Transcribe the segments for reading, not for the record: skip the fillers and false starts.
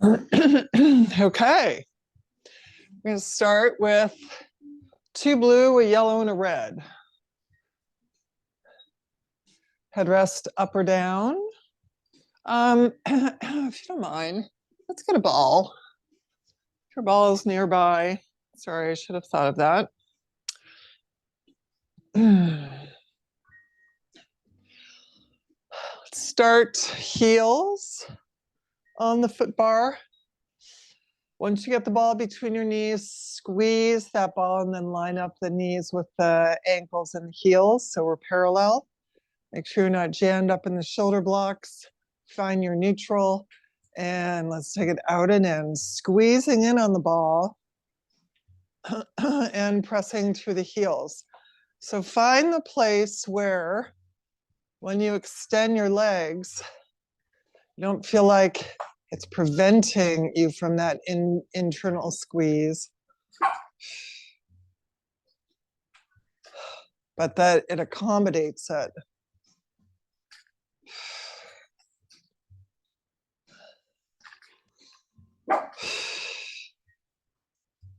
Okay, we're going to start with 2 blue, a yellow, and a red. Headrest up or down. If you don't mind, let's get a ball. If your ball is nearby. Sorry, I should have thought of that. Let's start heels on the foot bar. Once you get the ball between your knees, squeeze that ball and then line up the knees with the ankles and the heels so we're parallel. Make sure you're not jammed up in the shoulder blocks. Find your neutral, and let's take it out and in. Squeezing in on the ball and pressing to the heels. So find the place where when you extend your legs, you don't feel like it's preventing you from that internal squeeze, but that it accommodates it.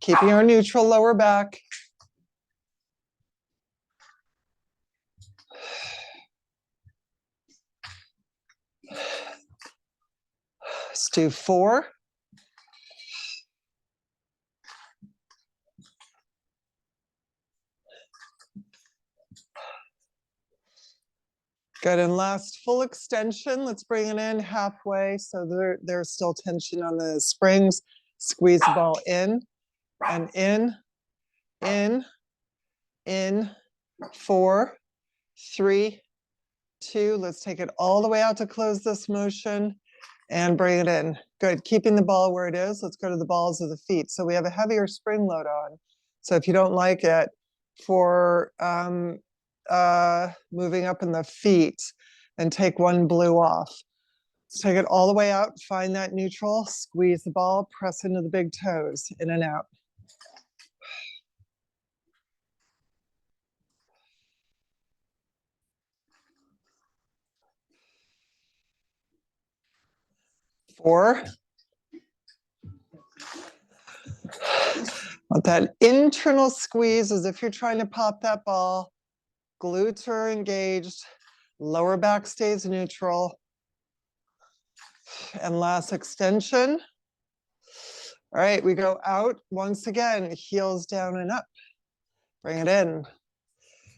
Keeping our neutral lower back. Let's do 4. Good, and last full extension. Let's bring it in halfway so there's still tension on the springs. Squeeze the ball in and in. 4, 3, 2. Let's take it all the way out to close this motion and bring it in. Good, keeping the ball where it is. Let's go to the balls of the feet. So we have a heavier spring load on. So if you don't like it for moving up in the feet, and take 1 blue off. Let's take it all the way out, find that neutral, squeeze the ball, press into the big toes, in and out. Four. Want that internal squeeze as if you're trying to pop that ball. Glutes are engaged, lower back stays neutral. And last extension. All right, we go out once again, heels down and up. Bring it in.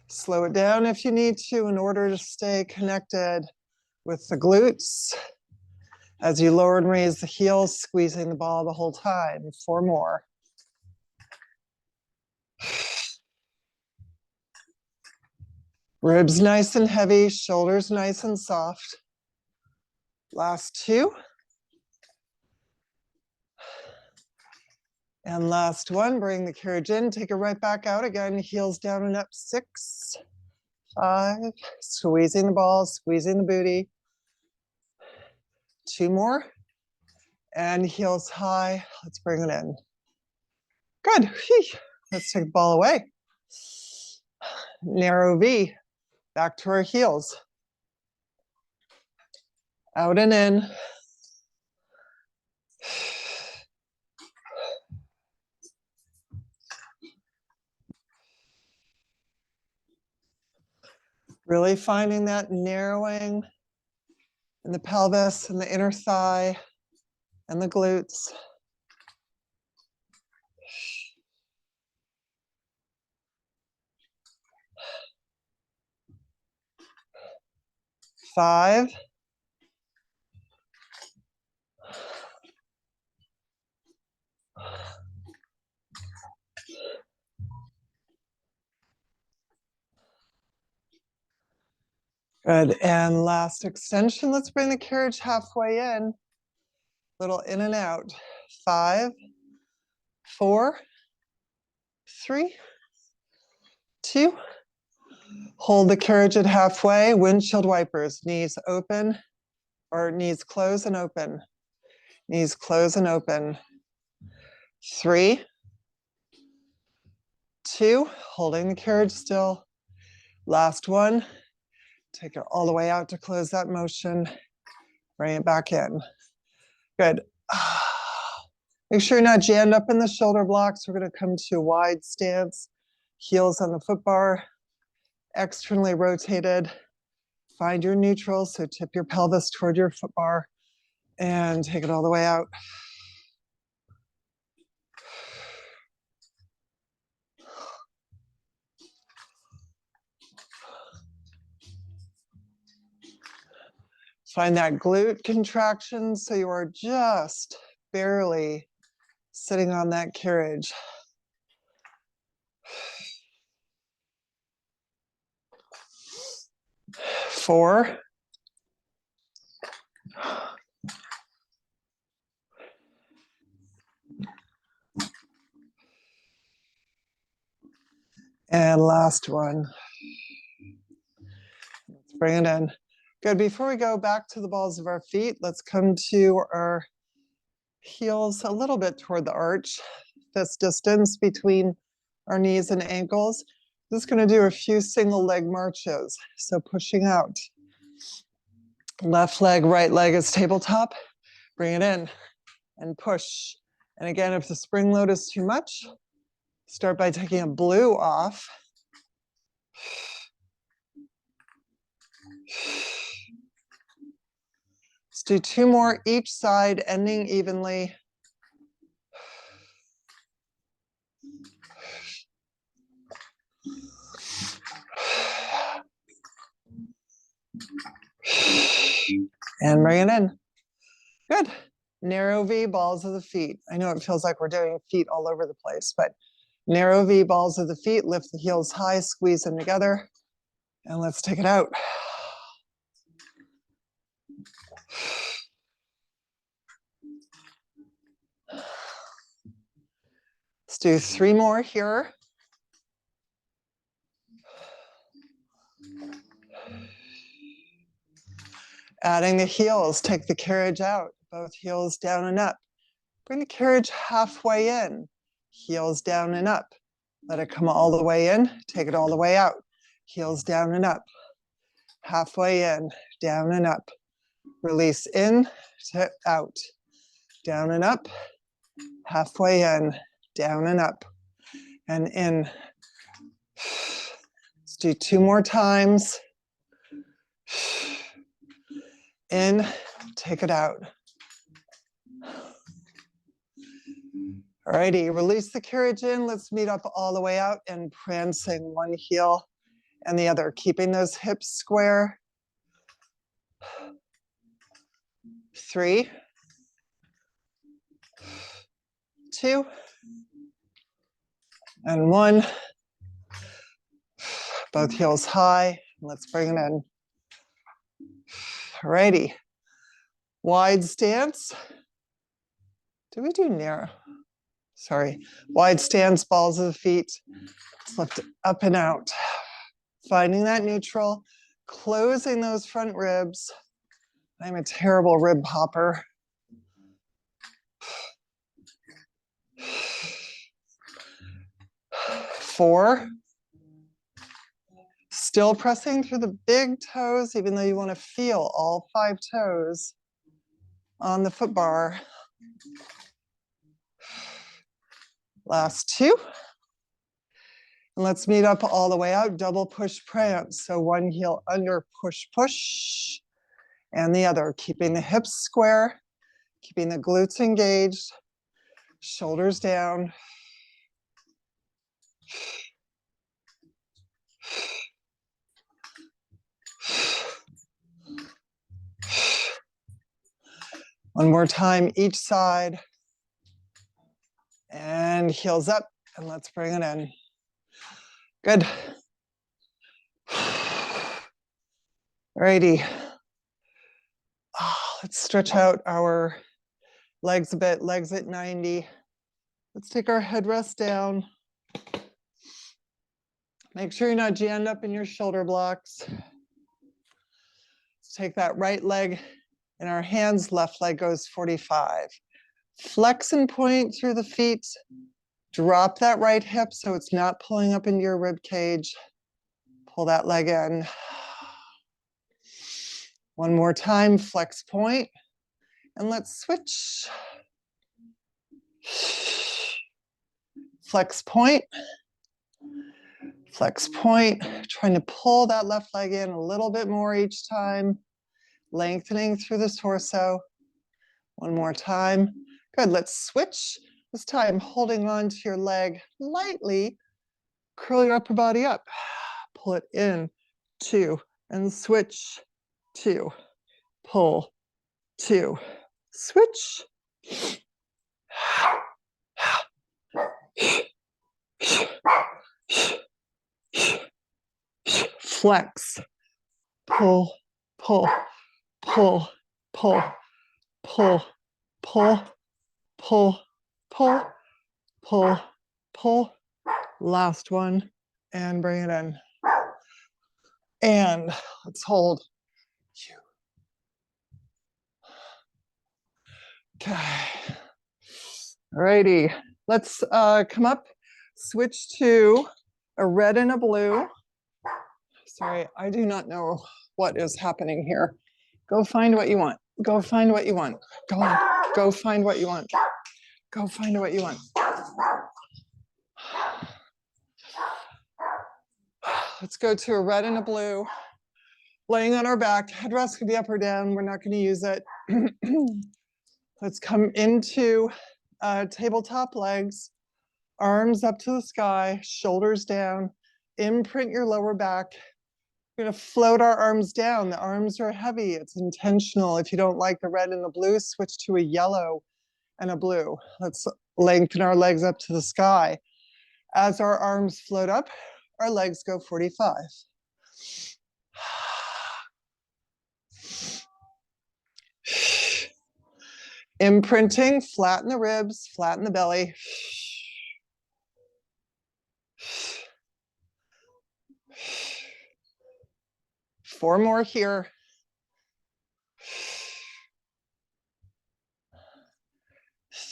Slow it down if you need to in order to stay connected with the glutes. As you lower and raise the heels, squeezing the ball the whole time. 4 more. Ribs nice and heavy, shoulders nice and soft. Last 2. And last 1, bring the carriage in, take it right back out again, heels down and up. 6, 5, squeezing the ball, squeezing the booty. 2 more, and heels high. Let's bring it in. Good. Let's take the ball away. Narrow V, back to our heels. Out and in. Really finding that narrowing in the pelvis and the inner thigh and the glutes. 5. Good, and last extension. Let's bring the carriage halfway in. Little in and out. 5, 4, 3, 2. Hold the carriage at halfway. Windshield wipers. Knees open, or knees close and open. Knees close and open. 3, 2. Holding the carriage still. Last 1. Take it all the way out to close that motion. Bring it back in. Good. Make sure you're not jammed up in the shoulder blocks. We're going to come to a wide stance, heels on the foot bar, externally rotated. Find your neutral, so tip your pelvis toward your foot bar and take it all the way out. Find that glute contraction so you are just barely sitting on that carriage. 4. And last one. Let's bring it in. Good. Before we go back to the balls of our feet, let's come to our heels a little bit toward the arch, fist distance between our knees and ankles. Just going to do a few single leg marches. So pushing out. Left leg, right leg is tabletop. Bring it in and push. And again, if the spring load is too much, start by taking a blue off. Let's do 2 more each side, ending evenly. And bring it in. Good. Narrow V, balls of the feet. I know it feels like we're doing feet all over the place, but narrow V, balls of the feet. Lift the heels high, squeeze them together. And let's take it out. Let's do 3 more here. Adding the heels, take the carriage out, both heels down and up. Bring the carriage halfway in, heels down and up. Let it come all the way in, take it all the way out. Heels down and up, halfway in, down and up. Release in to out, down and up, halfway in, down and up, and in. Let's do 2 more times. In, take it out. Alrighty, release the carriage in. Let's meet up all the way out and prancing one heel and the other, keeping those hips square. 3, 2, and 1. Both heels high. Let's bring it in. Alrighty, wide stance. Do we do narrow? Sorry, wide stance, balls of the feet. Let's lift up and out. Finding that neutral, closing those front ribs. I'm a terrible rib hopper. 4. Still pressing through the big toes, even though you want to feel all 5 toes on the foot bar. Last 2. And let's meet up all the way out, double push prance. So one heel under, push, push, and the other, keeping the hips square, keeping the glutes engaged, shoulders down. One more time, each side. And heels up, and let's bring it in. Good. Alrighty. Let's stretch out our legs a bit, legs at 90. Let's take our headrest down. Make sure you're not jammed up in your shoulder blocks. Let's take that right leg in our hands, left leg goes 45. Flex and point through the feet. Drop that right hip so it's not pulling up into your rib cage. Pull that leg in. One more time, flex point. And let's switch. Flex point. Flex point. Trying to pull that left leg in a little bit more each time. Lengthening through the torso. One more time. Good, let's switch. This time, holding on to your leg lightly. Curl your upper body up. Pull it in, 2, and switch, 2. Pull, 2. Switch. Flex. Pull, pull, pull, pull, pull, pull, pull, pull, pull, pull. Last one, and bring it in. And let's hold. Okay. Alrighty. Let's come up, switch to a red and a blue. Sorry, I do not know what is happening here. Go find what you want. Go find what you want. Go on. Go find what you want. Go find what you want. Let's go to a red and a blue. Laying on our back. Headrest could be up or down. We're not going to use it. Let's come into tabletop legs. Arms up to the sky. Shoulders down. Imprint your lower back. We're going to float our arms down. The arms are heavy. It's intentional. If you don't like the red and the blue, switch to a yellow and a blue. Let's lengthen our legs up to the sky. As our arms float up, our legs go 45. Imprinting, flatten the ribs, flatten the belly. 4 more here.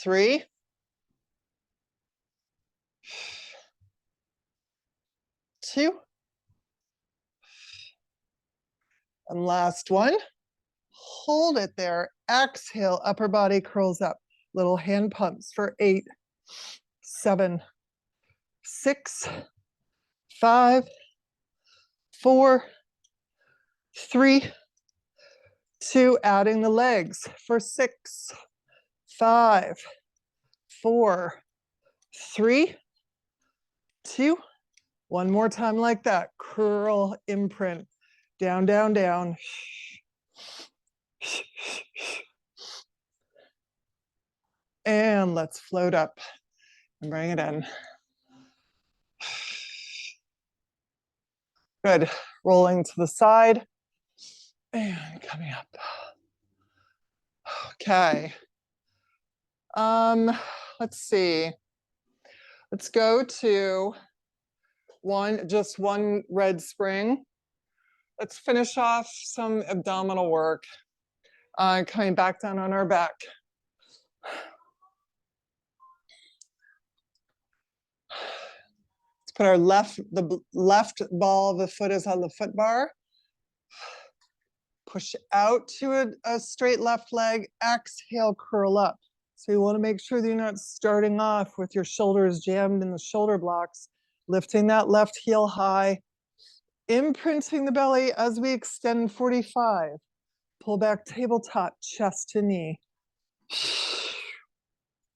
3. 2. And last one. Hold it there. Exhale, upper body curls up. Little hand pumps for 8, 7, 6, 5, 4, 3, 2. Adding the legs for 6, 5, 4, 3, 2. One more time like that. Curl, imprint. Down, down, down. And let's float up and bring it in. Good. Rolling to the side and coming up. Okay. Let's see. Let's go to just one red spring. Let's finish off some abdominal work. Coming back down on our back. Let's put our the left ball of the foot is on the foot bar. Push out to a straight left leg. Exhale, curl up. So you want to make sure that you're not starting off with your shoulders jammed in the shoulder blocks. Lifting that left heel high. Imprinting the belly as we extend 45. Pull back tabletop, chest to knee.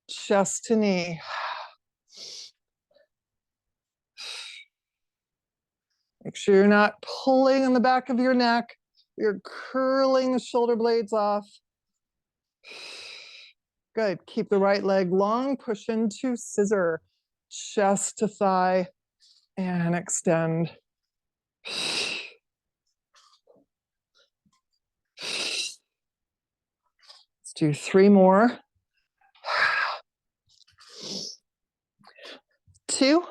Chest to knee. Make sure you're not pulling in the back of your neck. You're curling the shoulder blades off. Good. Keep the right leg long. Push into scissor. Chest to thigh. And extend. Let's do 3 more. 2.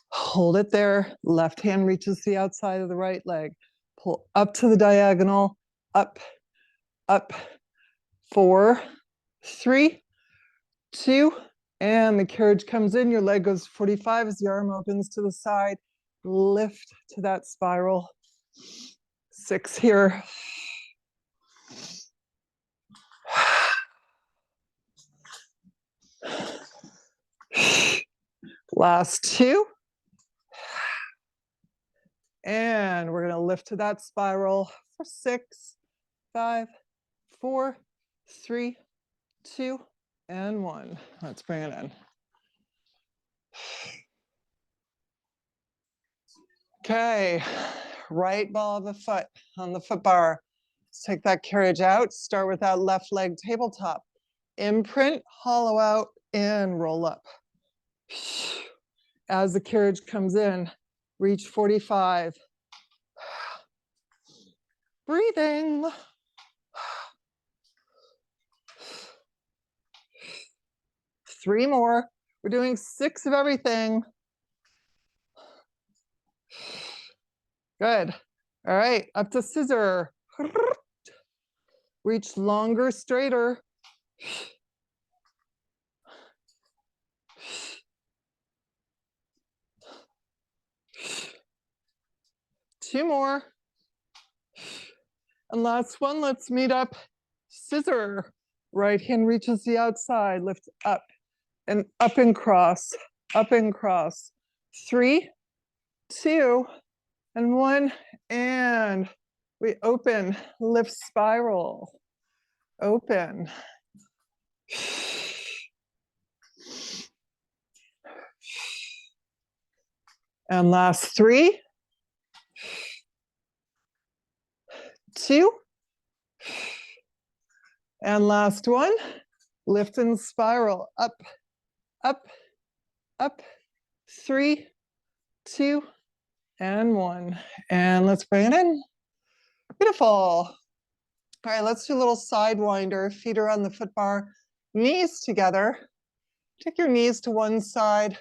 Hold it there. Left hand reaches the outside of the right leg. Pull up to the diagonal. Up, up. 4, 3, 2. And the carriage comes in. Your leg goes 45 as the arm opens to the side. Lift to that spiral. 6 here. Last two. And we're gonna lift to that spiral for 6, 5, 4, 3, 2, and 1. Let's bring it in. Okay, right ball of the foot on the foot bar. Let's take that carriage out. Start with that left leg tabletop. Imprint, hollow out, and roll up. As the carriage comes in, reach 45. Breathing. 3 more. We're doing 6 of everything. Good. All right, up to scissor. Reach longer, straighter. 2 more. And last one, let's meet up. Scissor. Right hand reaches the outside, lift up and cross, up and cross. 3, 2, and 1, and we open, lift spiral, open. And last 3, 2, and last 1, lift and spiral, up, up, up, 3, 2, and 1. And let's bring it in. Beautiful. All right, let's do a little side winder. Feet are on the foot bar, knees together. Take your knees to one side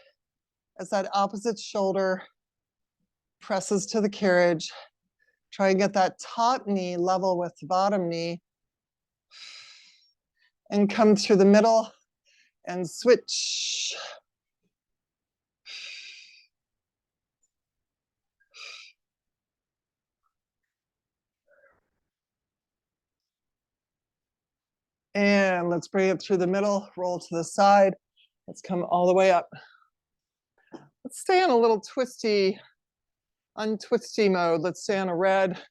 as that opposite shoulder presses to the carriage. Try and get that top knee level with the bottom knee. And come through the middle and switch. And let's bring it through the middle, roll to the side. Let's come all the way up. Let's stay in a little twisty, untwisty mode. Let's stay on a red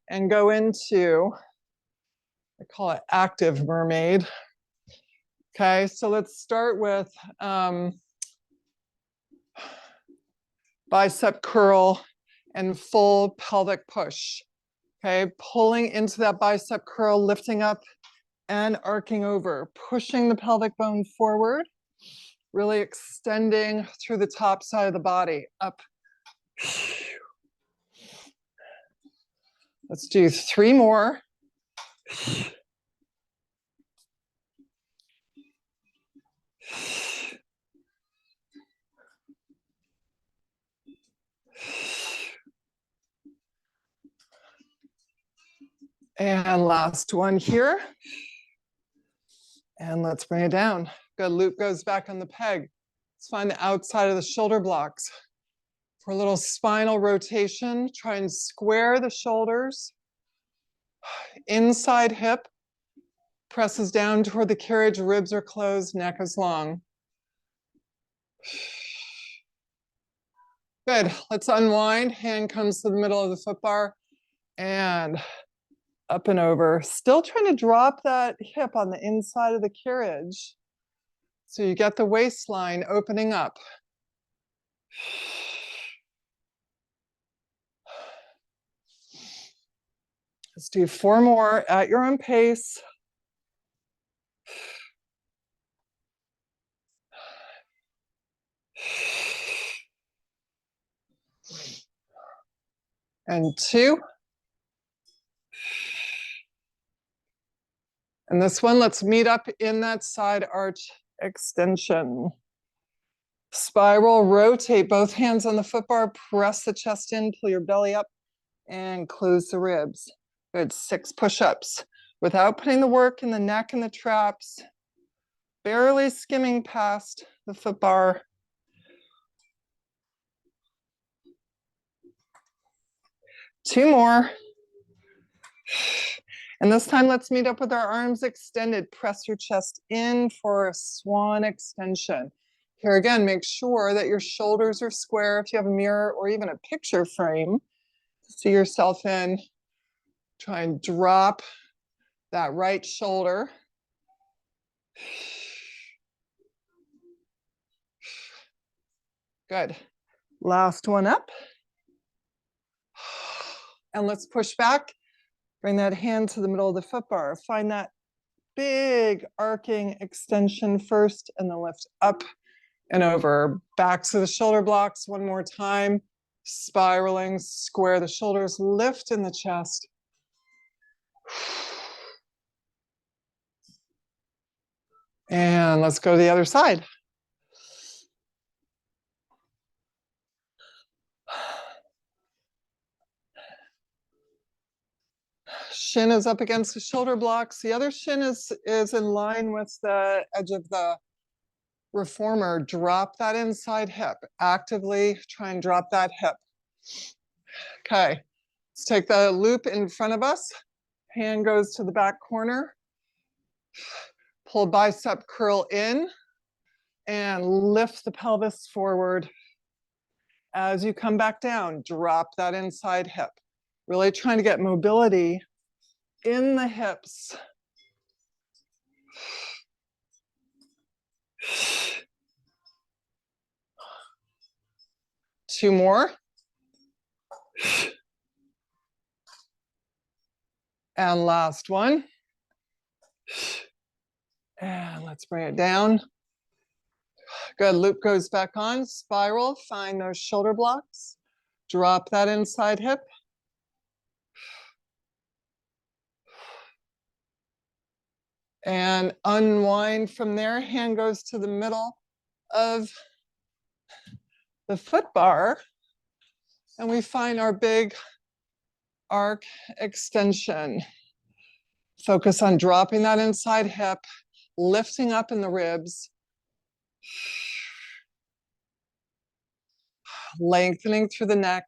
and go into, I call it active mermaid. Okay, so let's start with bicep curl and full pelvic push. Okay, pulling into that bicep curl, lifting up and arcing over, pushing the pelvic bone forward, really extending through the top side of the body, up. Let's do 3 more. And last one here. And let's bring it down. Good, loop goes back on the peg. Let's find the outside of the shoulder blocks. For a little spinal rotation, try and square the shoulders. Inside hip presses down toward the carriage, ribs are closed, neck is long. Good, let's unwind. Hand comes to the middle of the foot bar and up and over. Still trying to drop that hip on the inside of the carriage. So you get the waistline opening up. Let's do 4 more at your own pace. And 2. And this one, let's meet up in that side arch extension. Spiral, rotate both hands on the foot bar, press the chest in, pull your belly up, and close the ribs. Good, 6 push-ups. Without putting the work in the neck and the traps, barely skimming past the foot bar. Two more. And this time, let's meet up with our arms extended. Press your chest in for a swan extension. Here again, make sure that your shoulders are square. If you have a mirror or even a picture frame to see yourself in, try and drop that right shoulder. Good. Last one up. And let's push back. Bring that hand to the middle of the foot bar. Find that big arcing extension first and then lift up and over. Backs of the shoulder blocks one more time. Spiraling, square the shoulders, lift in the chest. And let's go to the other side. Shin is up against the shoulder blocks. The other shin is in line with the edge of the reformer. Drop that inside hip. Actively try and drop that hip. Okay, let's take the loop in front of us. Hand goes to the back corner. Pull bicep curl in and lift the pelvis forward. As you come back down, drop that inside hip. Really trying to get mobility in the hips. Two more. And last one. And let's bring it down. Good, loop goes back on, spiral, find those shoulder blocks. Drop that inside hip. And unwind from there, hand goes to the middle of the foot bar. And we find our big arc extension. Focus on dropping that inside hip, lifting up in the ribs. Lengthening through the neck.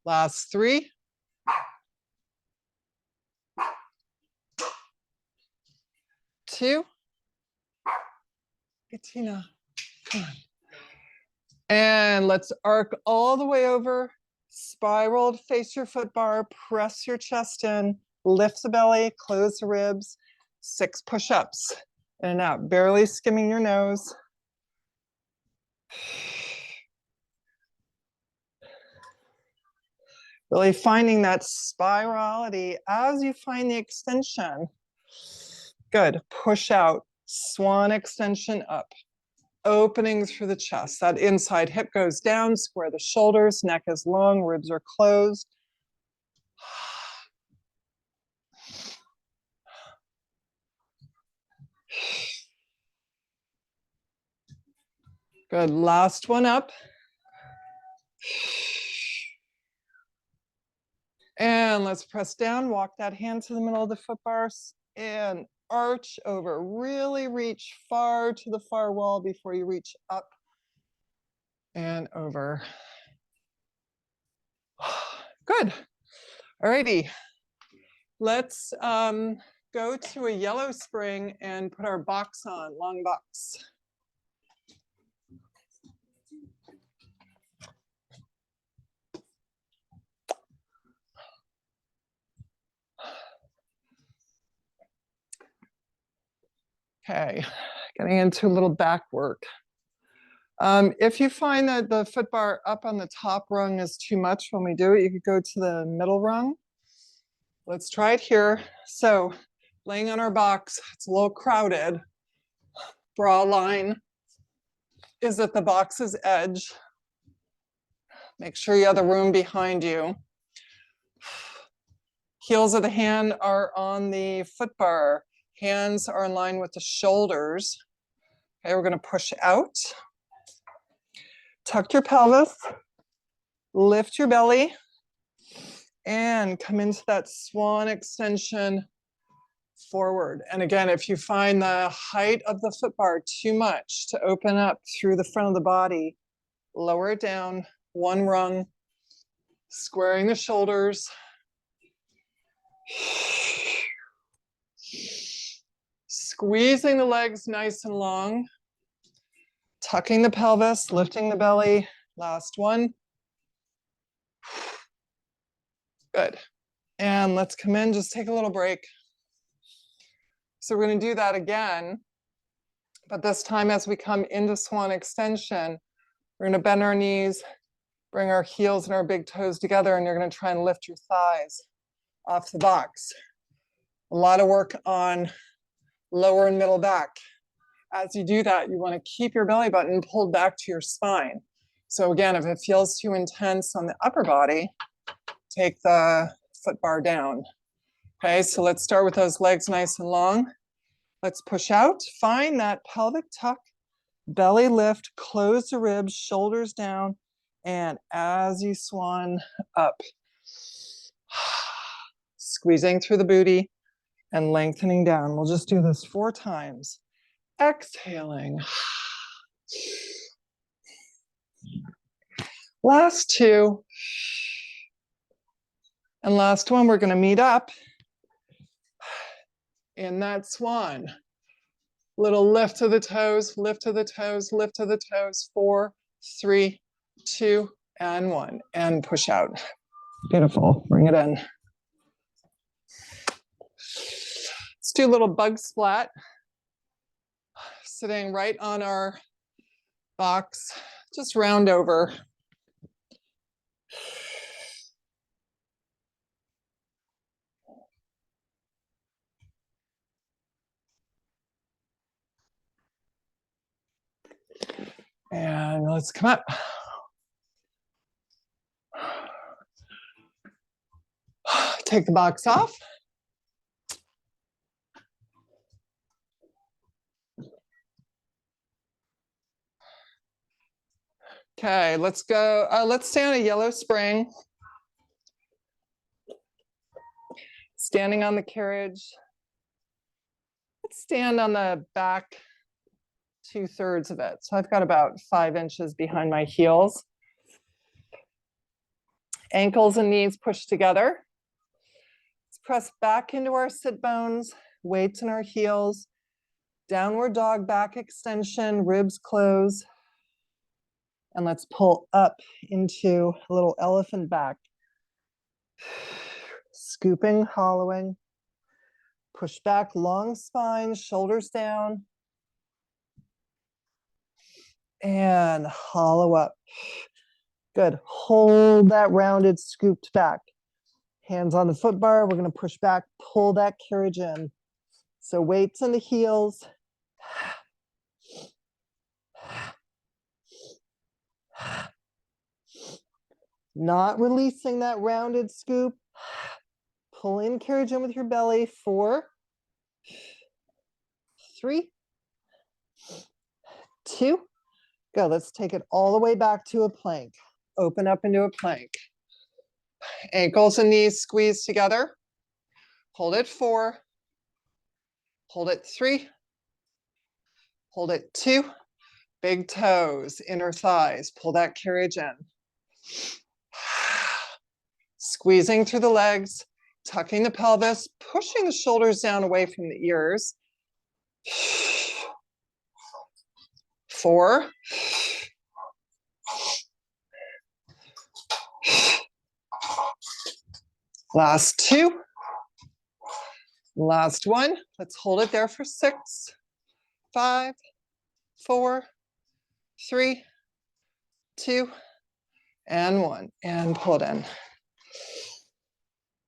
Last three. Two. Katina, come on. And let's arc all the way over. Spiraled, face your foot bar, press your chest in, lift the belly, close the ribs. 6 push-ups. In and out, barely skimming your nose. Really finding that spirality as you find the extension. Good, push out, swan extension up. Opening through the chest. That inside hip goes down, square the shoulders, neck is long, ribs are closed. Good, last one up. And let's press down, walk that hand to the middle of the foot bars and arch over. Really reach far to the far wall before you reach up and over. Good. All righty. Let's go to a yellow spring and put our box on, long box. Okay, getting into a little back work. If you find that the foot bar up on the top rung is too much when we do it, you could go to the middle rung. Let's try it here. So laying on our box, it's a little crowded. Bra line is at the box's edge. Make sure you have the room behind you. Heels of the hand are on the foot bar. Hands are in line with the shoulders. Okay, we're going to push out. Tuck your pelvis. Lift your belly. And come into that swan extension forward. And again, if you find the height of the foot bar too much to open up through the front of the body, lower it down, one rung, squaring the shoulders. Squeezing the legs nice and long. Tucking the pelvis, lifting the belly. Last one. Good. And let's come in, just take a little break. So we're going to do that again. But this time as we come into swan extension, we're going to bend our knees, bring our heels and our big toes together, and you're going to try and lift your thighs off the box. A lot of work on lower and middle back. As you do that, you want to keep your belly button pulled back to your spine. So again, if it feels too intense on the upper body, take the foot bar down. Okay, so let's start with those legs nice and long. Let's push out, find that pelvic tuck, belly lift, close the ribs, shoulders down, and as you swan up, squeezing through the booty and lengthening down. We'll just do this 4 times. Exhaling. Last 2. And last one, we're going to meet up in that swan. Little lift to the toes, lift to the toes, lift to the toes. 4, 3, 2, and 1. And push out. Beautiful. Bring it in. Let's do a little bug splat. Sitting right on our box. Just round over. And let's come up. Take the box off. Okay, let's go. Let's stay on a yellow spring. Standing on the carriage. Let's stand on the back 2/3 of it. So I've got about 5 inches behind my heels. Ankles and knees pushed together. Let's press back into our sit bones, weights in our heels. Downward dog back extension, ribs close. And let's pull up into a little elephant back. Scooping, hollowing. Push back, long spine, shoulders down. And hollow up. Good. Hold that rounded, scooped back. Hands on the foot bar. We're going to push back, pull that carriage in. So weights in the heels. Not releasing that rounded scoop. Pull in, carriage in with your belly. 4, 3, 2, go. Let's take it all the way back to a plank. Open up into a plank. Ankles and knees squeeze together. Hold it 4. Hold it 3. Hold it 2. Big toes, inner thighs. Pull that carriage in. Squeezing through the legs, tucking the pelvis, pushing the shoulders down away from the ears. 4. Last 2. Last 1. Let's hold it there for 6, 5, 4, 3, 2, and 1. And pull it in.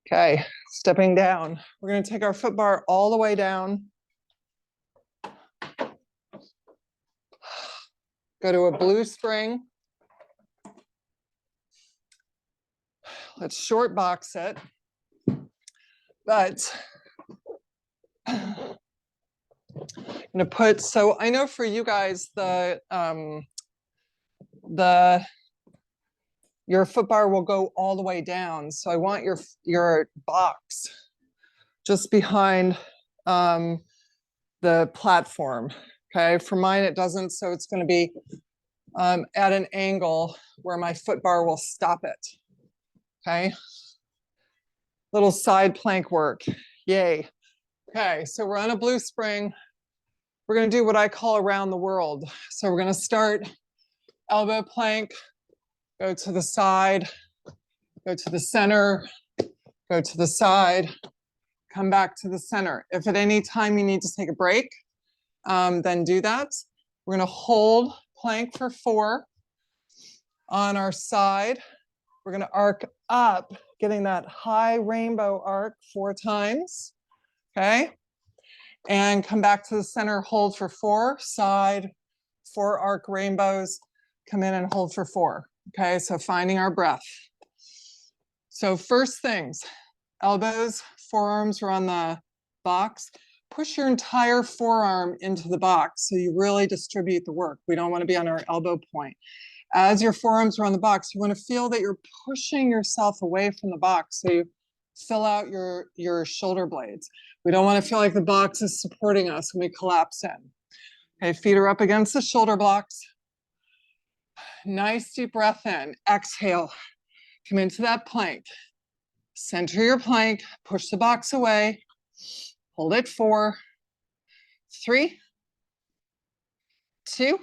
Okay, stepping down. We're going to take our foot bar all the way down. Go to a blue spring. Let's short box it. But I'm going to put, so I know for you guys, your foot bar will go all the way down. So I want your box just behind the platform. Okay, for mine it doesn't, so it's going to be at an angle where my foot bar will stop it. Okay, little side plank work. Yay. Okay, so we're on a blue spring. we're going to do what I call around the world. So we're going to start elbow plank, go to the side, go to the center, go to the side, come back to the center. If at any time you need to take a break, then do that. We're going to hold plank for 4. On our side, we're going to arc up, getting that high rainbow arc 4 times. Okay. And come back to the center, hold for 4, side, 4 arc rainbows, come in and hold for 4. Okay, so finding our breath. So first things, elbows, forearms are on the box. Push your entire forearm into the box so you really distribute the work. We don't want to be on our elbow point. As your forearms are on the box, you want to feel that you're pushing yourself away from the box so you fill out your shoulder blades. We don't want to feel like the box is supporting us when we collapse in. Okay, feet are up against the shoulder blocks. Nice deep breath in. Exhale. Come into that plank. Center your plank. Push the box away. Hold it 4, 3, 2.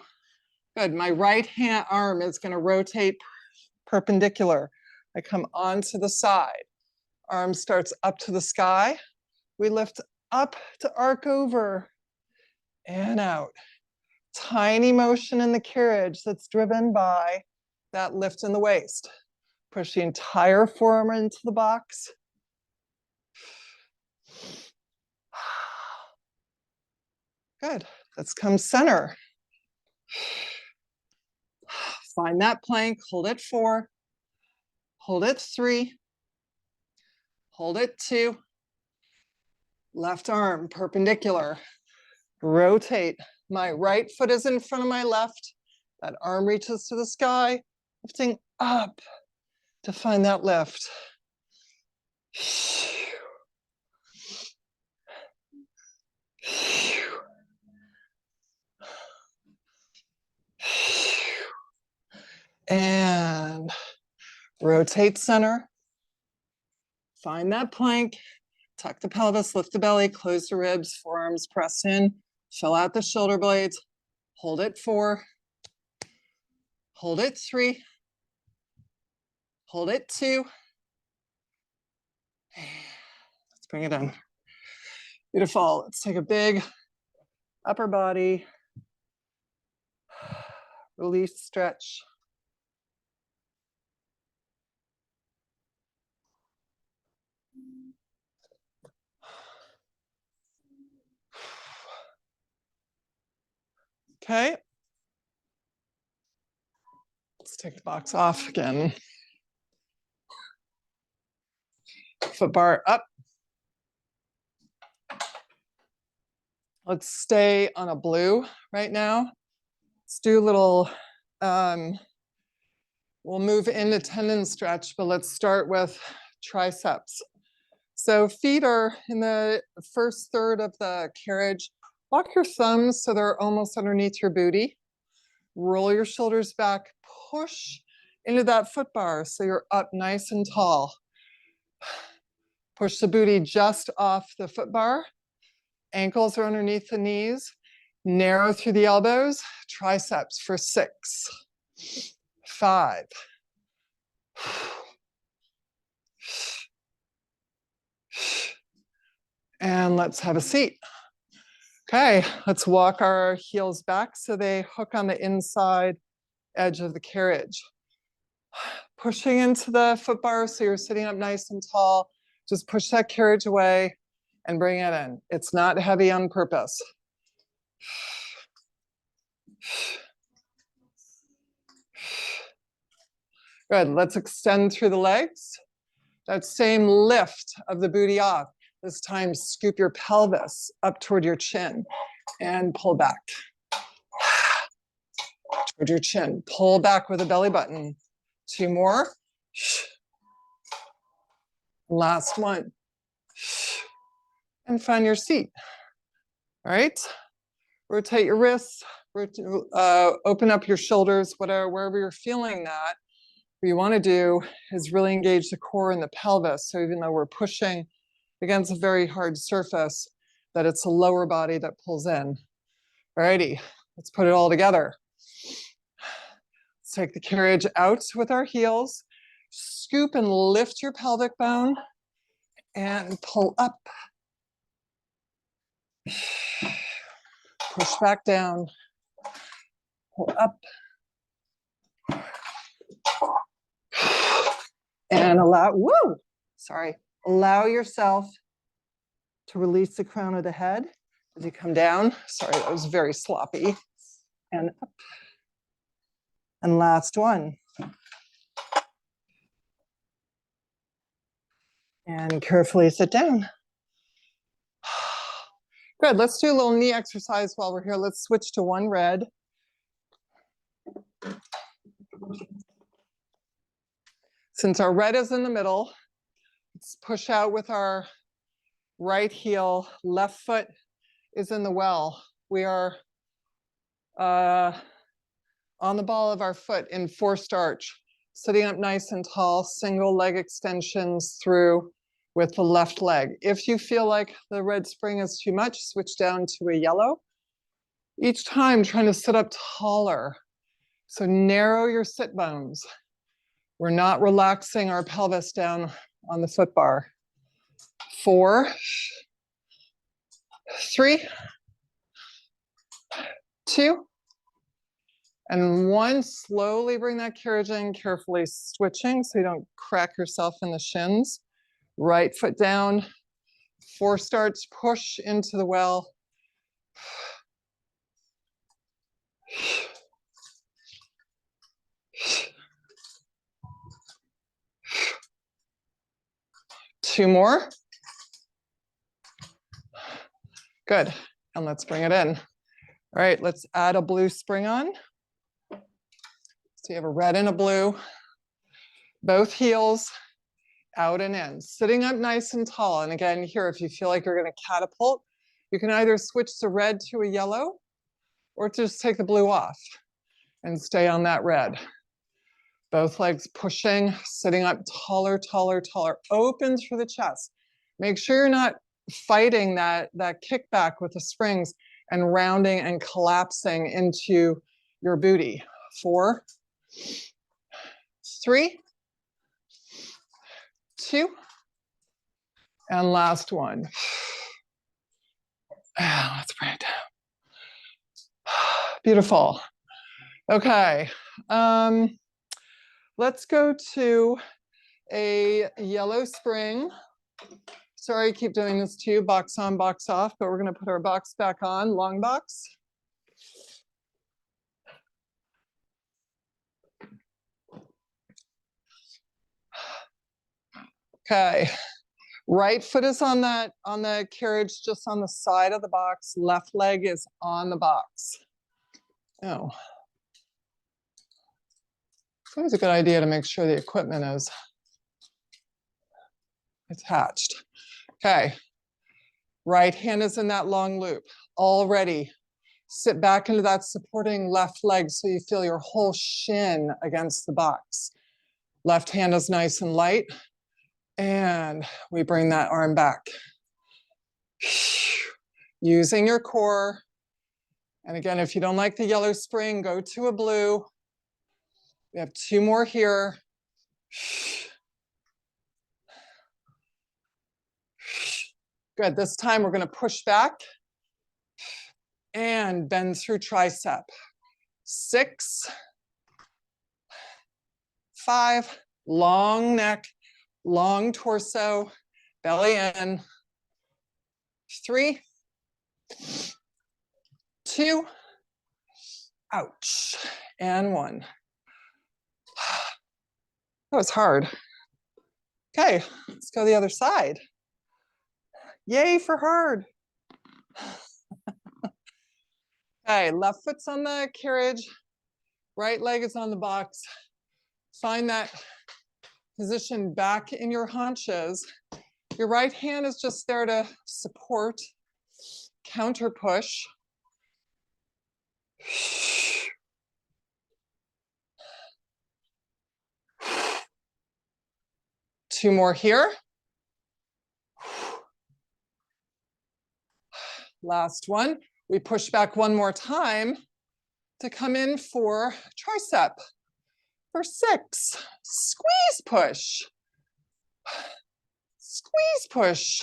Good. My right hand arm is going to rotate perpendicular. I come onto the side. Arm starts up to the sky. We lift up to arc over and out. Tiny motion in the carriage that's driven by that lift in the waist. Push the entire forearm into the box. Good. Let's come center. Find that plank. Hold it 4. Hold it 3. Hold it 2. Left arm perpendicular. Rotate. My right foot is in front of my left. That arm reaches to the sky, lifting up to find that lift. And rotate center. Find that plank. Tuck the pelvis, lift the belly, close the ribs, forearms press in, fill out the shoulder blades, hold it 4, hold it 3, hold it 2. Let's bring it in. Beautiful. Let's take a big upper body, release, stretch. Okay. Let's take the box off again. Foot bar up. Let's stay on a blue right now. Let's do a little, we'll move into tendon stretch, but let's start with triceps. So feet are in the first third of the carriage. Lock your thumbs so they're almost underneath your booty. Roll your shoulders back, push into that foot bar so you're up nice and tall. Push the booty just off the foot bar. Ankles are underneath the knees. Narrow through the elbows. Triceps for 6, 5. And let's have a seat. Okay, let's walk our heels back so they hook on the inside edge of the carriage. Pushing into the foot bar so you're sitting up nice and tall. Just push that carriage away and bring it in. It's not heavy on purpose. Good, let's extend through the legs. That same lift of the booty off. This time, scoop your pelvis up toward your chin and pull back. Toward your chin. Pull back with a belly button. 2 more. Last one. And find your seat. All right. Rotate your wrists. Open up your shoulders, wherever you're feeling that. What you want to do is really engage the core and the pelvis. So even though we're pushing against a very hard surface, that it's the lower body that pulls in. Alrighty, let's put it all together. Let's take the carriage out with our heels. Scoop and lift your pelvic bone and pull up. Push back down. Pull up. And allow yourself to release the crown of the head as you come down. Sorry, that was very sloppy. And up. And last one. And carefully sit down. Good, let's do a little knee exercise while we're here. Let's switch to one red. Since our red is in the middle, let's push out with our right heel. Left foot is in the well. We are on the ball of our foot in forced arch, sitting up nice and tall, single leg extensions through with the left leg. If you feel like the red spring is too much, switch down to a yellow. Each time trying to sit up taller. So narrow your sit bones. We're not relaxing our pelvis down on the foot bar. 4, 3, 2, and 1. Slowly bring that carriage in, carefully switching so you don't crack yourself in the shins. Right foot down, forced arch, push into the well. Two more. Good, and let's bring it in. All right, let's add a blue spring on. So you have a red and a blue. Both heels out and in. Sitting up nice and tall. And again, here, if you feel like you're going to catapult, you can either switch the red to a yellow or just take the blue off and stay on that red. Both legs pushing, sitting up taller, taller, taller. Open through the chest. Make sure you're not fighting that kickback with the springs and rounding and collapsing into your booty. 4, 3, 2, and last one. Let's bring it down. Beautiful. Okay. Let's go to a yellow spring. Sorry, I keep doing this to you, box on, box off, but we're going to put our box back on, long box. Okay, right foot is on the carriage, just on the side of the box. Left leg is on the box. Oh. It's always a good idea to make sure the equipment is attached. Okay, right hand is in that long loop. Already sit back into that supporting left leg so you feel your whole shin against the box. Left hand is nice and light. And we bring that arm back. Using your core. And again, if you don't like the yellow spring, go to a blue. We have 2 more here. Good, this time we're going to push back and bend through tricep. 6, 5, long neck, long torso, belly in. 3, 2, ouch, and 1. That was hard. Okay, let's go the other side. Yay for hard. Okay, left foot's on the carriage, right leg is on the box. Find that position back in your haunches. Your right hand is just there to support, counter push. Two more here. Last one. We push back one more time to come in for tricep. For 6, squeeze, push. Squeeze, push.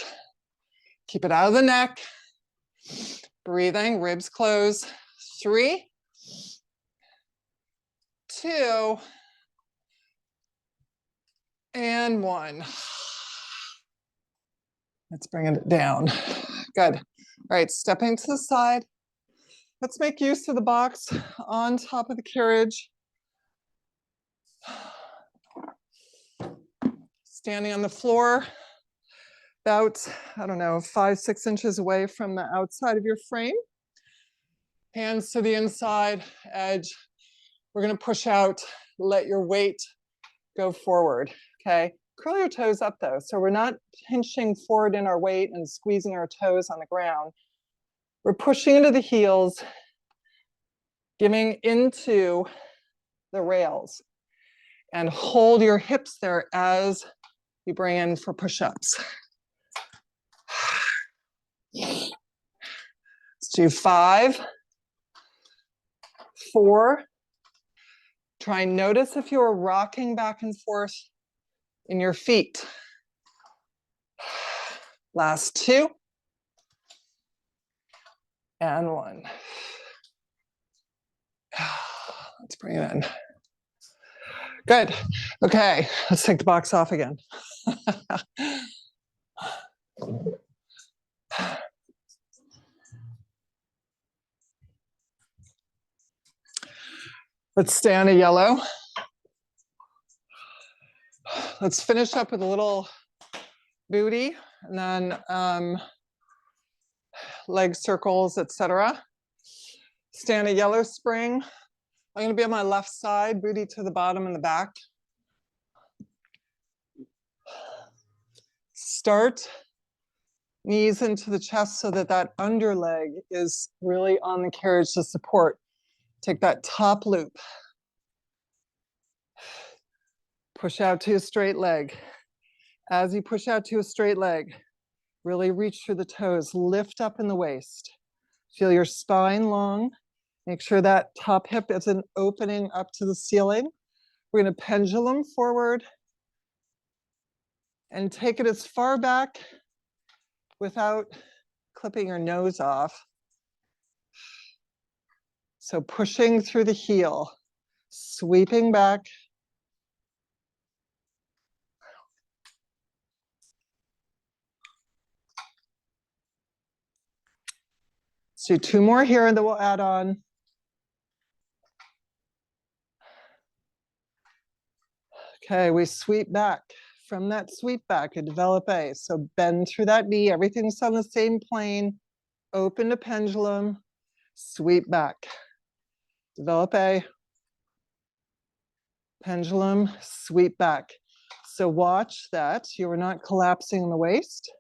Keep it out of the neck. Breathing, ribs close. 3, 2, and 1. Let's bring it down. Good. All right, stepping to the side. Let's make use of the box on top of the carriage. Standing on the floor, about, I don't know, 5, 6 inches away from the outside of your frame. Hands to the inside edge. We're going to push out, let your weight go forward, okay? Curl your toes up though, so we're not pinching forward in our weight and squeezing our toes on the ground. We're pushing into the heels, giving into the rails, and hold your hips there as you bring in for push-ups. Let's do 5, 4. Try and notice if you are rocking back and forth in your feet. Last 2. And 1. Let's bring it in. Good. Okay, let's take the box off again. Let's stay on a yellow. Let's finish up with a little booty and then leg circles, etc. Stay on a yellow spring. I'm going to be on my left side, booty to the bottom and the back. Start knees into the chest so that that under leg is really on the carriage to support. Take that top loop. Push out to a straight leg. As you push out to a straight leg, really reach through the toes, lift up in the waist. Feel your spine long. Make sure that top hip isn't opening up to the ceiling. We're going to pendulum forward and take it as far back without clipping your nose off. So pushing through the heel, sweeping back. Let's do 2 more here and then we'll add on. Okay, we sweep back. From that sweep back, a develop A. So bend through that knee, everything's on the same plane. Open to pendulum, sweep back. Develop A. Pendulum, sweep back. So watch that you are not collapsing in the waist.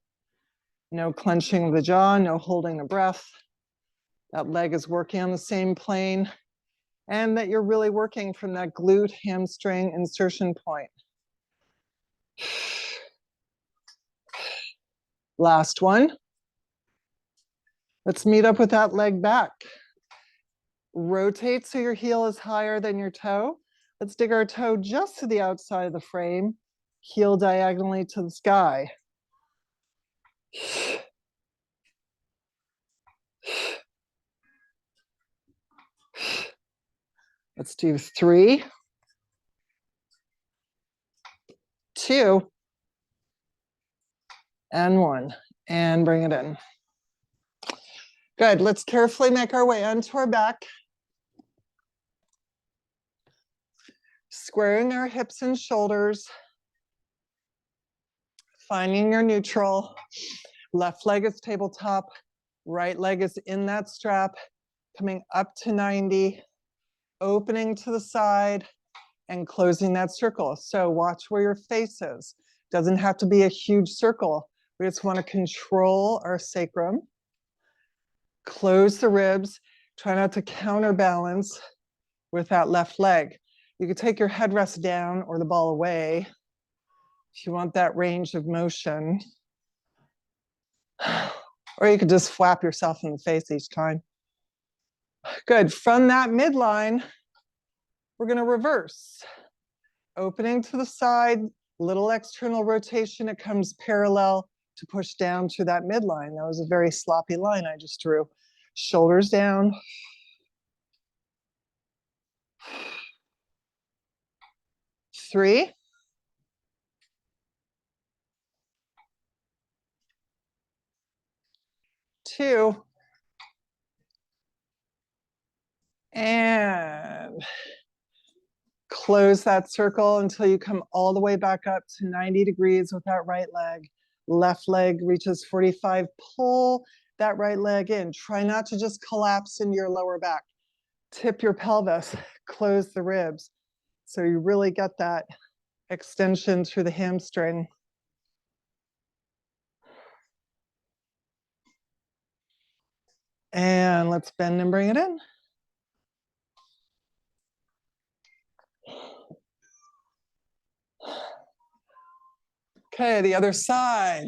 No clenching of the jaw, no holding the breath. That leg is working on the same plane. And that you're really working from that glute hamstring insertion point. Last one. Let's meet up with that leg back. Rotate so your heel is higher than your toe. Let's dig our toe just to the outside of the frame. Heel diagonally to the sky. Let's do 3, 2, and 1. And bring it in. Good. Let's carefully make our way onto our back. Squaring our hips and shoulders. Finding your neutral. Left leg is tabletop. Right leg is in that strap. Coming up to 90. Opening to the side and closing that circle. So watch where your face is. Doesn't have to be a huge circle. We just want to control our sacrum. Close the ribs. Try not to counterbalance with that left leg. You could take your headrest down or the ball away if you want that range of motion. Or you could just flap yourself in the face each time. Good. From that midline, we're going to reverse. Opening to the side, little external rotation. It comes parallel to push down to that midline. That was a very sloppy line I just drew. Shoulders down. 3. 2. And close that circle until you come all the way back up to 90 degrees with that right leg. Left leg reaches 45. Pull that right leg in. Try not to just collapse into your lower back. Tip your pelvis, close the ribs. So you really get that extension through the hamstring. And let's bend and bring it in. Okay, the other side.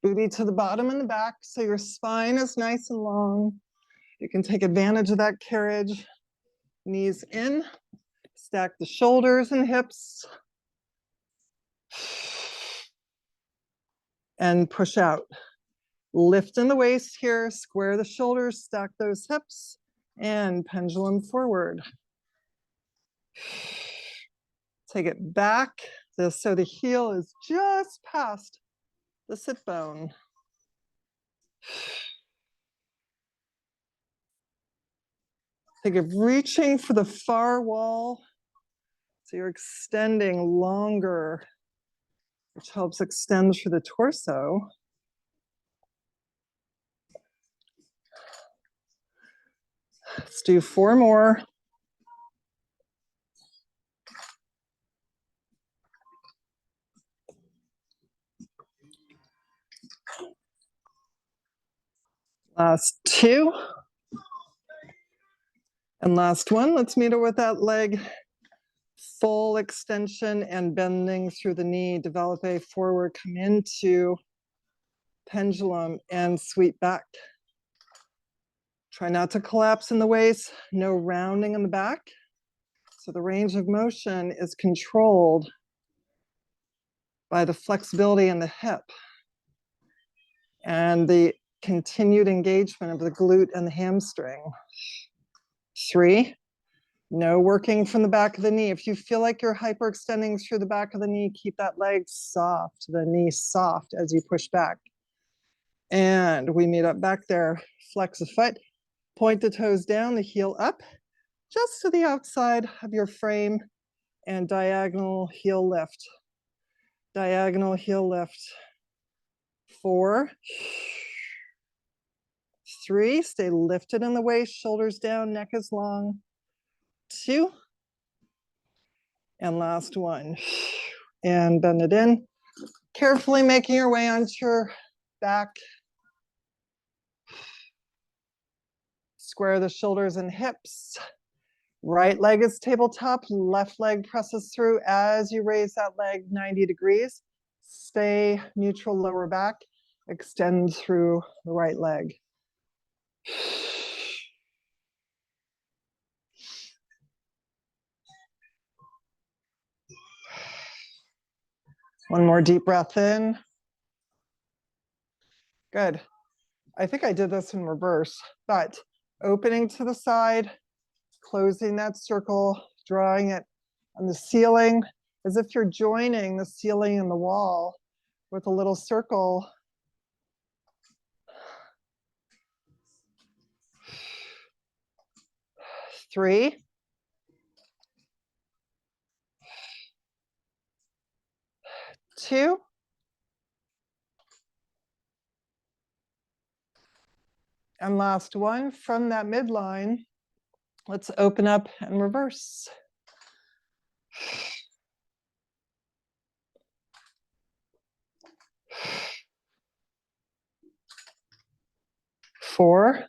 Booty to the bottom and the back, so your spine is nice and long. You can take advantage of that carriage. Knees in, stack the shoulders and hips. And push out. Lift in the waist here, square the shoulders, stack those hips, and pendulum forward. Take it back, so the heel is just past the sit bone. Think of reaching for the far wall. So you're extending longer, which helps extend through the torso. Let's do 4 more. Last 2. And last one. Let's meet it with that leg. Full extension and bending through the knee. Develop a forward, come into pendulum and sweep back. Try not to collapse in the waist. No rounding in the back. So the range of motion is controlled by the flexibility in the hip and the continued engagement of the glute and the hamstring. 3. No working from the back of the knee. If you feel like you're hyperextending through the back of the knee, keep that leg soft, the knee soft as you push back. And we meet up back there. Flex the foot, point the toes down, the heel up, just to the outside of your frame, and diagonal heel lift. Diagonal heel lift. 4. 3, stay lifted in the waist, shoulders down, neck is long. 2. And last one. And bend it in. Carefully making your way onto your back. Square the shoulders and hips. Right leg is tabletop, left leg presses through as you raise that leg 90 degrees. Stay neutral lower back, extend through the right leg. One more deep breath in. Good. I think I did this in reverse, but opening to the side, closing that circle, drawing it on the ceiling as if you're joining the ceiling and the wall with a little circle. 3. 2. And last one. From that midline, let's open up and reverse. 4.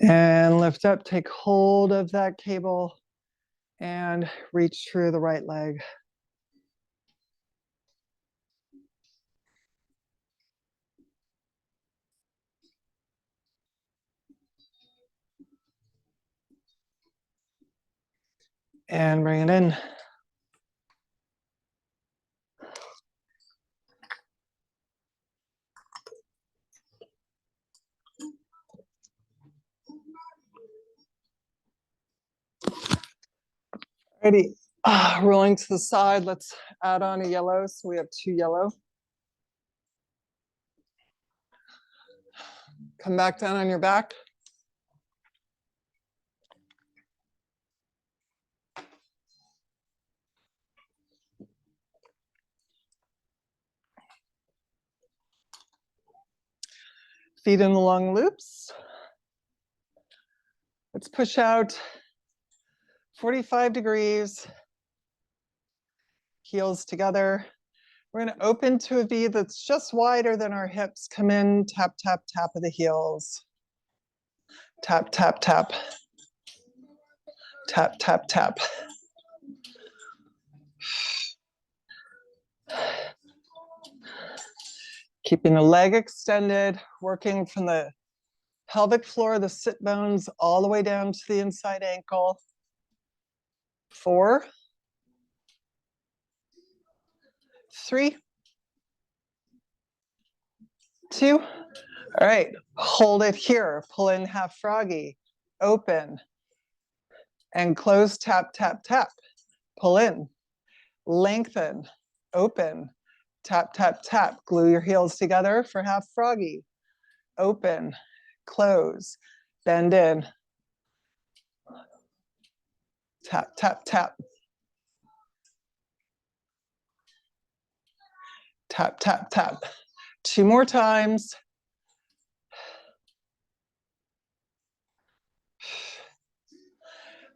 And lift up, take hold of that cable and reach through the right leg. And bring it in. Ready. Rolling to the side. Let's add on a yellow. So we have 2 yellow. Come back down on your back. Feet in the long loops. Let's push out 45 degrees. Heels together. We're going to open to a V that's just wider than our hips. Come in, tap, tap, tap of the heels. Tap, tap, tap. Tap, tap, tap. Keeping the leg extended, working from the pelvic floor, the sit bones, all the way down to the inside ankle. 4, 3, 2. All right, hold it here. Pull in half froggy. Open and close, tap, tap, tap. Pull in, lengthen, open, tap, tap, tap. Glue your heels together for half froggy. Open, close, bend in. Tap, tap, tap. Tap, tap, tap. 2 more times.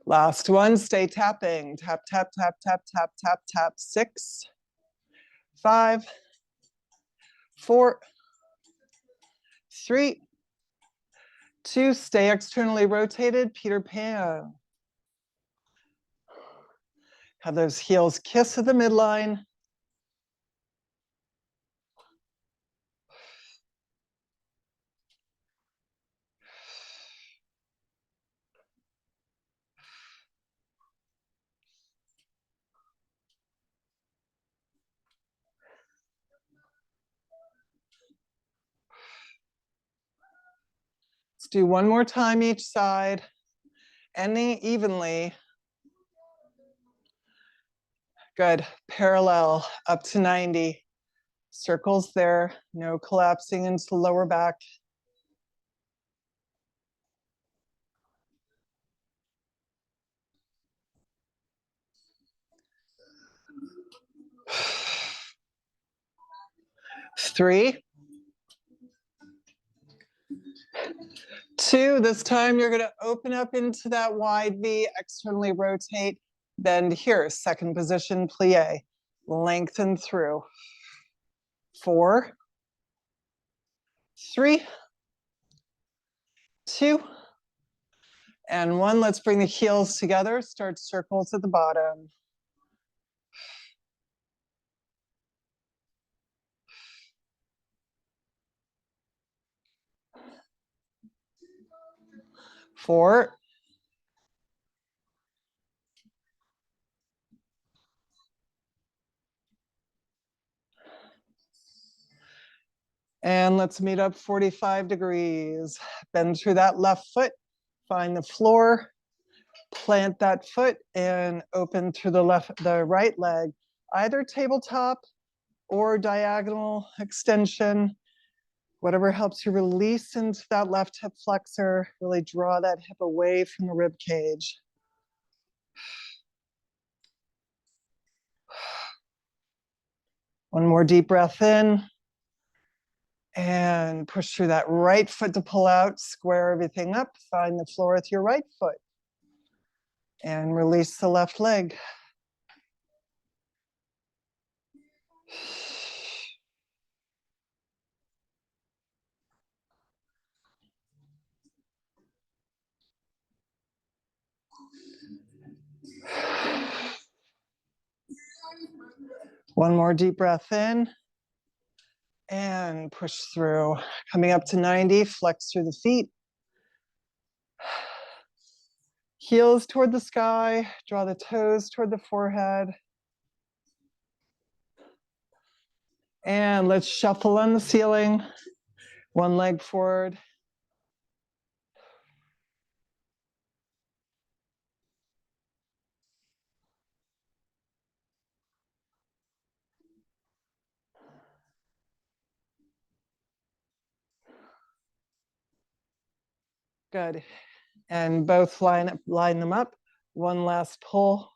Last one, stay tapping. Tap, tap, tap, tap, tap, tap, tap. 6, 5, 4, 3, 2. Stay externally rotated, Peter Pan. Have those heels kiss at the midline. Let's do 1 more time each side, ending evenly. Good. Parallel up to 90. Circles there, no collapsing into the lower back. Three, 2. This time you're going to open up into that wide V, externally rotate, bend here. Second position, plie. Lengthen through. 4, 3, 2, and 1. Let's bring the heels together. Start circles at the bottom. Four, and let's meet up 45 degrees. Bend through that left foot, find the floor, plant that foot, and open through the right leg, either tabletop or diagonal extension, whatever helps you release into that left hip flexor, really draw that hip away from the rib cage. One more deep breath in. And push through that right foot to pull out, square everything up, find the floor with your right foot. And release the left leg. One more deep breath in. And push through. Coming up to 90, flex through the feet. Heels toward the sky, draw the toes toward the forehead. And let's shuffle on the ceiling. One leg forward. Good. And both line them up. One last pull.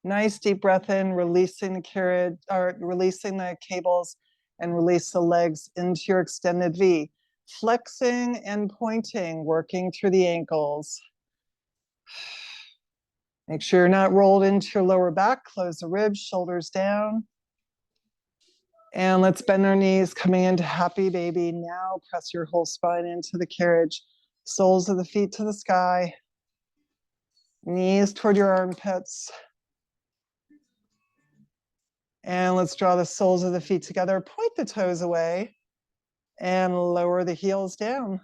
Nice deep breath in, releasing the carriage or releasing the cables, and release the legs into your extended V. Flexing and pointing, working through the ankles. Make sure you're not rolled into your lower back. Close the ribs, shoulders down. And let's bend our knees, coming into happy baby. Now press your whole spine into the carriage. Soles of the feet to the sky. Knees toward your armpits. And let's draw the soles of the feet together. Point the toes away and lower the heels down.